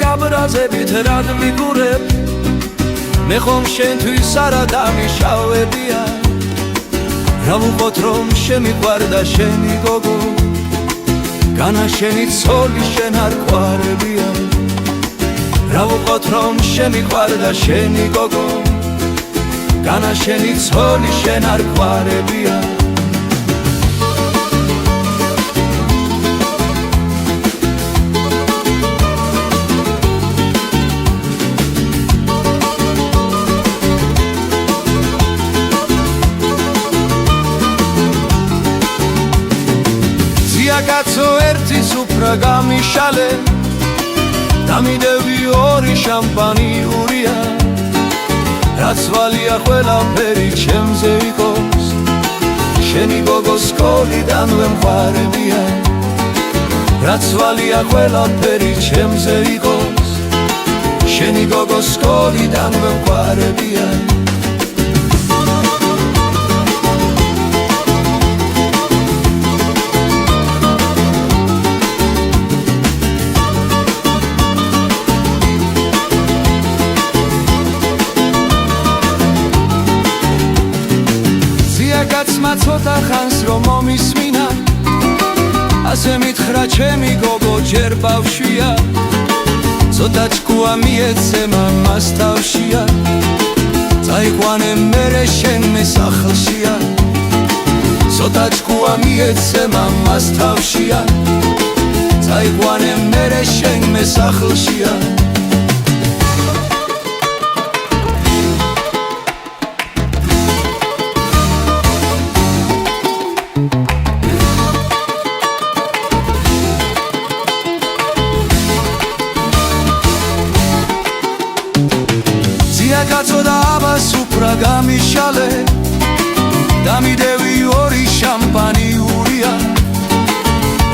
გაბრაზებით რად მიგურებ მე ხომ შენთვის არა დამიშავებია რა ვუყოთ რომ შემიყვარდა შენი გოგო განა შენი ცოლი შენ არ ყვარებია რა ვუყოთ რომ შემიყვარდა შენი გოგო განა შენი ცოლი შენ არ ყვარებია კაცო ერთი სუფრა გამიშალე დამიდევი ორი შამპანიურია რაც ვალია ყველაფერი ჩემზე იყოს შენი გოგოს სკოლიდან ვემყარებია რაც ვალია ყველაფერი ჩემზე იყოს შენი გოგოს სკოლიდან ვემყარებია კაცმა ცოტა ხანს რომ მომისმინა ასე მითხრა ჩემი გოგო ჯერ ბავშვია ცოტა ჭკუა მიეცემა მას თავშია წაიყვანე მერე შენ მესახლშია ცოტა ჭკუა მიეცემა მას თავშია წაიყვანე მერე შენ მესახლშია კაცო და აბა სუფრა გამიშალე დამიდევი ორი შამპანიურია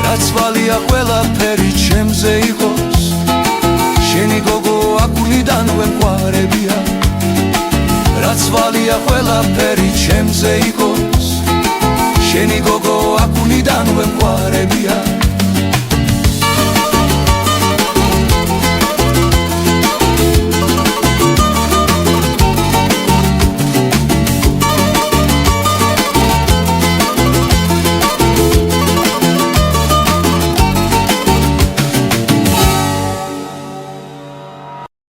რაც ვალია ყველაფერი ჩემზე იყოს შენი გოგო აკუნიდან ვემყარებია რაც ვალია ყველაფერი ჩემზე იყოს შენი გოგო აკუნიდან ვემყარებია